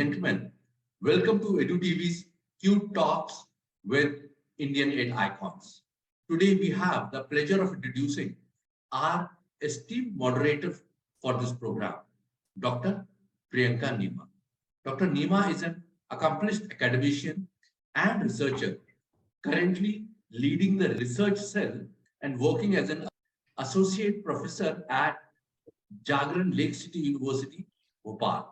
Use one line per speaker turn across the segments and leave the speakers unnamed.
gentlemen, welcome to EDU TV's CUET Talks with Indian Ed Icons. Today we have the pleasure of introducing our esteemed moderator for this program, Dr. Priyanka Nima. Dr. Nima is an accomplished academician and researcher, currently leading the research cell and working as an associate professor at Jagran Lake City University, Bhopal.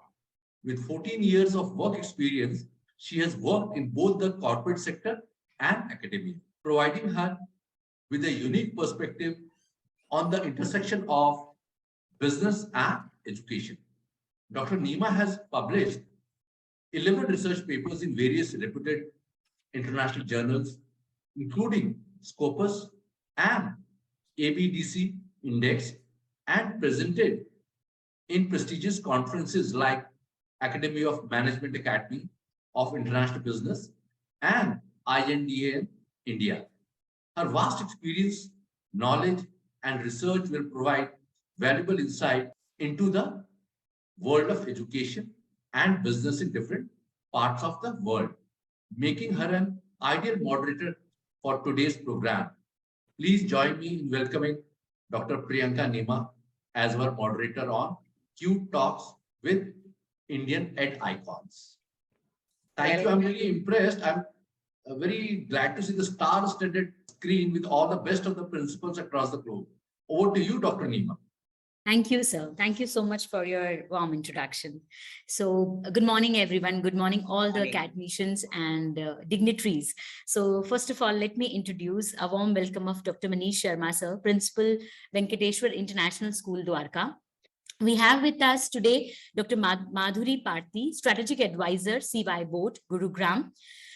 With 14 years of work experience, she has worked in both the corporate sector and academia, providing her with a unique perspective on the intersection of business and education. Dr. Nima has published 11 research papers in various reputed international journals, including Scopus and ABDC Index, and presented in prestigious conferences like Academy of Management Academy of International Business and INDA in India. Her vast experience, knowledge, and research will provide valuable insight into the world of education and business in different parts of the world, making her an ideal moderator for today's program. Please join me in welcoming Dr. Priyanka Nima as our moderator on CUET Talks with Indian Ed Icons. Thank you. I'm really impressed. I'm very glad to see the star-studded screen with all the best of the principals across the globe. Over to you, Dr. Nima.
Thank you, sir. Thank you so much for your warm introduction. So good morning, everyone. Good morning, all the academicians and dignitaries. So first of all, let me introduce a warm welcome of Dr. Manisha Sharma, sir, Principal, Venkateswar International School, Dwarka. We have with us today Dr. Madhuri Parthi, Strategic Advisor, CY Board, Gurugram.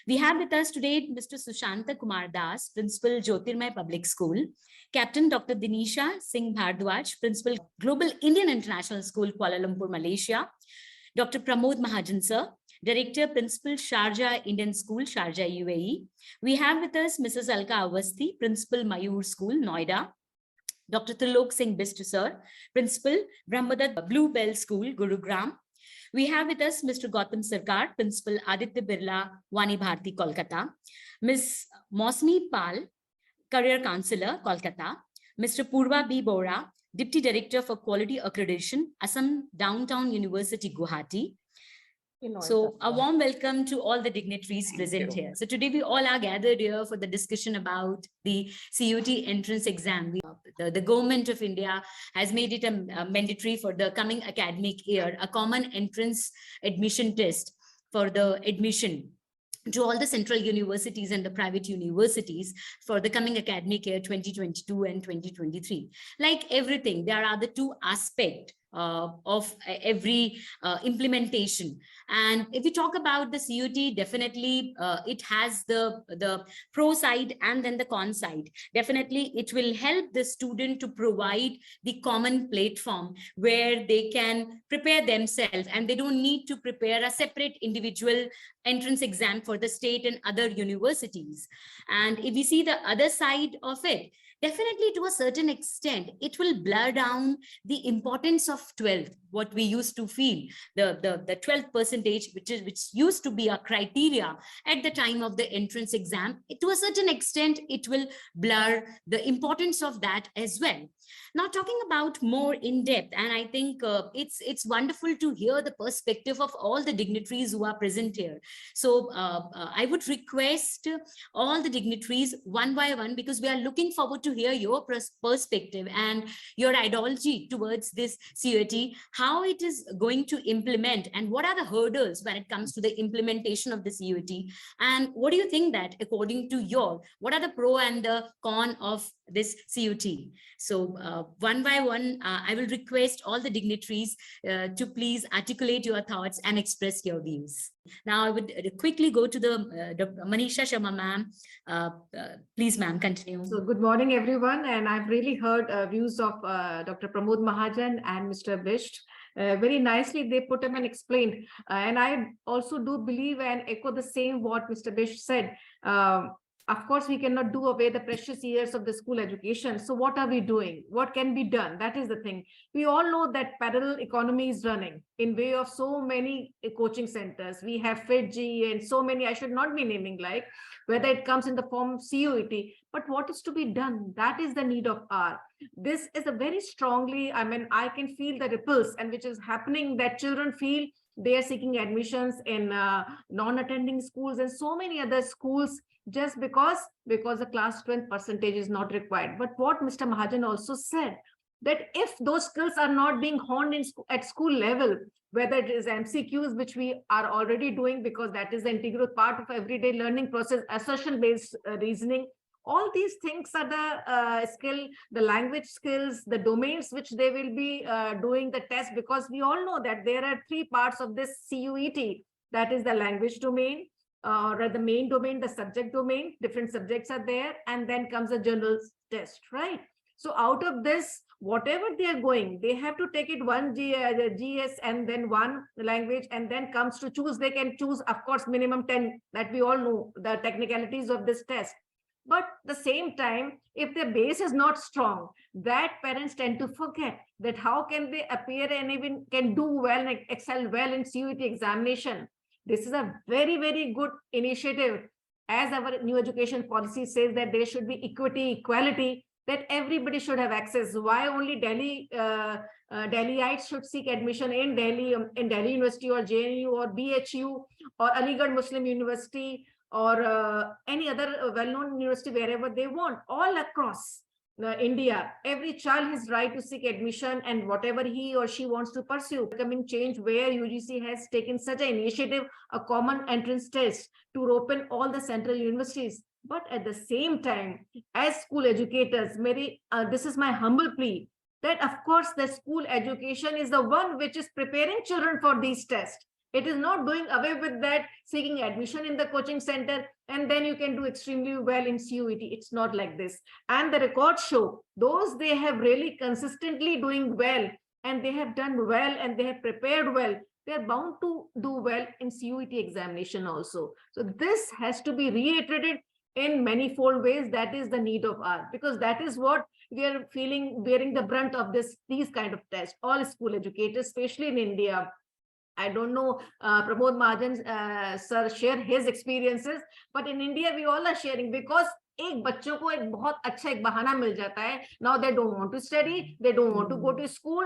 We have with us today Mr. Sushanta Kumar Das, Principal, Jyotirmay Public School, Captain Dr. Dinisha Singh Bhardwaj, Principal, Global Indian International School, Kuala Lumpur, Malaysia, Dr. Pramod Mahajan, sir, Director, Principal, Sharjah Indian School, Sharjah, UAE. We have with us Mrs. Alka Awasthi, Principal, Mayur School, Noida, Dr. Trilok Singh Bist, sir, Principal, Brahmadat Bluebell School, Gurugram. We have with us Mr. Gautam Sarkar, Principal, Aditya Birla, Wani Bharti, Kolkata, Ms. Mosmi Pal, Career Counselor, Kolkata, Mr. Purva B. Bora, Deputy Director for Quality Accreditation, Assam Downtown University, Guwahati. So a warm welcome to all the dignitaries present here. So today we all are gathered here for the discussion about the CUET entrance exam. The government of India has made it a mandatory for the coming academic year, a common entrance admission test for the admission to all the central universities and the private universities for the coming academic year 2022 and 2023. Like everything, there are the two aspects of every implementation. And if we talk about the CUET, definitely it has the pro side and then the con side. Definitely it will help the student to provide the common platform where they can prepare themselves and they don't need to prepare a separate individual entrance exam for the state and other universities. And if we see the other side of it, definitely to a certain extent, it will blur down the importance of 12th, what we used to feel, the 12th percentage, which used to be a criteria at the time of the entrance exam. To a certain extent, it will blur the importance of that as well. Now, talking about more in depth, and I think it's wonderful to hear the perspective of all the dignitaries who are present here. So I would request all the dignitaries one by one, because we are looking forward to hear your perspective and your ideology towards this CUET, how it is going to implement and what are the hurdles when it comes to the implementation of the CUET, and what do you think that according to what are the pro and the con of this CUET? So one by one, I will request all the dignitaries to please articulate your thoughts and express your views. Now I would quickly go to the Dr. Manisha Sharma ma'am. Please ma'am, continue.
So good morning everyone, and I've really heard views of Dr. Pramod Mahajan and Mr. Bist. Very nicely they put them and explained, and I also do believe and echo the same what Mr. Bist said. Of course, we cannot do away the precious years of the school education. So what are we doing? What can be done? That is the thing. We all know that parallel economy is running in way of so many coaching centers. We have Fiji and so many, I should not be naming, like whether it comes in the form of CUET, but what is to be done? That is the need of our. This is a very strongly, I mean, I can feel the ripples and which is happening, that children feel they are seeking admissions in non-attending schools and so many other schools just because the class strength percentage is not required. But what Mr. Mahajan also said, that if those skills are not being honed at school level, whether it is MCQs, which we are already doing because that is the integral part of everyday learning process, assertion-based reasoning, all these things are the skill, the language skills, the domains which they will be doing the test, because we all know that there are 3 parts of this CUET. That is the language domain, or the main domain, the subject domain, different subjects are there, and then comes a general test, right? So out of this, whatever they are going, they have to take it one GS and then one language, and then comes to choose, they can choose, of course, minimum 10, that we all know the technicalities of this test. But at the same time, if the base is not strong, that parents tend to forget that how can they appear and even can do well and excel well in CUET examination. This is a very, very good initiative. As our new education policy says that there should be equity, equality, that everybody should have access. Why only Delhiites should seek admission in Delhi University or JNU or BHU or Aligarh Muslim University or any other well-known university wherever they want, all across India. Every child has right to seek admission and whatever he or she wants to pursue. Becoming change where UGC has taken such an initiative, a common entrance test to open all the central universities. But at the same time, as school educators, this is my humble plea, that of course the school education is the one which is preparing children for these tests. It is not doing away with that, seeking admission in the coaching center, and then you can do extremely well in CUET. It's not like this. And the records show those they have really consistently doing well, and they have done well, and they have prepared well, they're bound to do well in CUET examination also. So this has to be reiterated in manifold ways. That is the need of our, because that is what we are feeling, bearing the brunt of these kind of tests. All school educators, especially in India. I don't know, Pramod Mahajan sir share his experiences, but in India we all are sharing, because एक बच्चों को एक बहुत अच्छा एक बहाना मिल जाता है. Now they don't want to study, they don't want to go to school.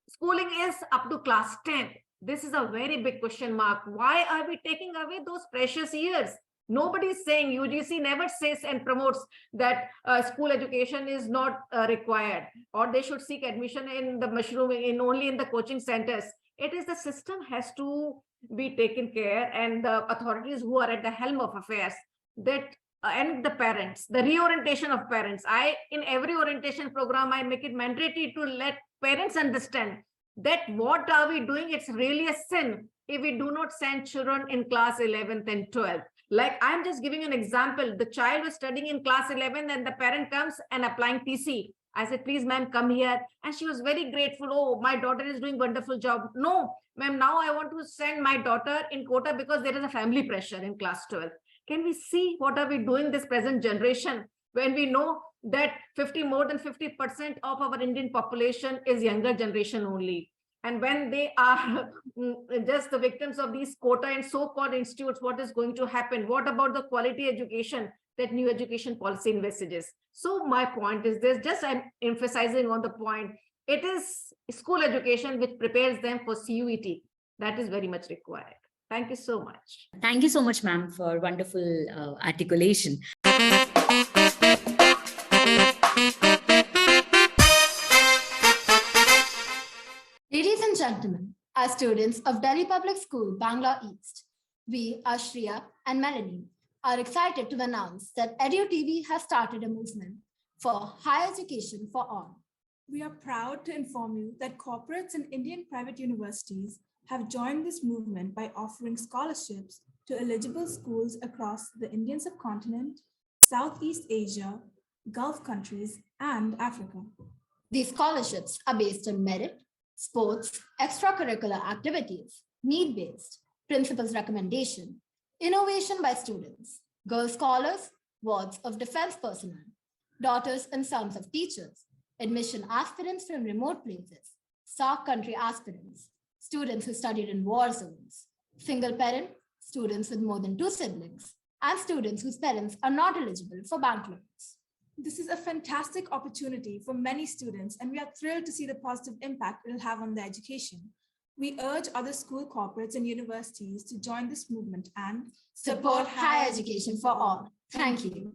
Schooling is up to class 10. This is a very big question mark. Why are we taking away those precious years? Nobody is saying, UGC never says and promotes that school education is not required, or they should seek admission in the mushroom only in the coaching centers. It is the system has to be taken care, and the authorities who are at the helm of affairs, that and the parents, the reorientation of parents. In every orientation program, I make it mandatory to let parents understand that what are we doing? It's really a sin if we do not send children in class 11th and 12th. Like, I'm just giving an example. The child was studying in class 11 and the parent comes and applying TC. I said, please, ma'am, come here. And she was very grateful. Oh, my daughter is doing wonderful job. No, ma'am, now I want to send my daughter in quota because there is a family pressure in class 12. Can we see what are we doing this present generation when we know that more than 50% of our Indian population is younger generation only? And when they are just the victims of these quota and so-called institutes, what is going to happen? What about the quality education that new education policy envisages? So my point is this, just I'm emphasizing on the point, it is school education which prepares them for CUET. That is very much required. Thank you so much.
Thank you so much, ma'am, for wonderful articulation.
Ladies and gentlemen, as students of Delhi Public School, Bangalore East, we, Rashtriya and Melanie, are excited to announce that EDU TV has started a movement for higher education for all.
We are proud to inform you that corporates and Indian private universities have joined this movement by offering scholarships to eligible schools across the Indian subcontinent, Southeast Asia, Gulf countries, and Africa.
These scholarships are based on merit, sports, extracurricular activities, need-based, principal's recommendation, innovation by students, girl scholars, wards of defense personnel, daughters and sons of teachers, admission aspirants from remote places, SARC country aspirants, students who studied in war zones, single parent, students with more than 2 siblings, and students whose parents are not eligible for bank loans.
This is a fantastic opportunity for many students, and we are thrilled to see the positive impact it will have on their education. We urge other school corporates and universities to join this movement and
Support higher education for all. Thank you.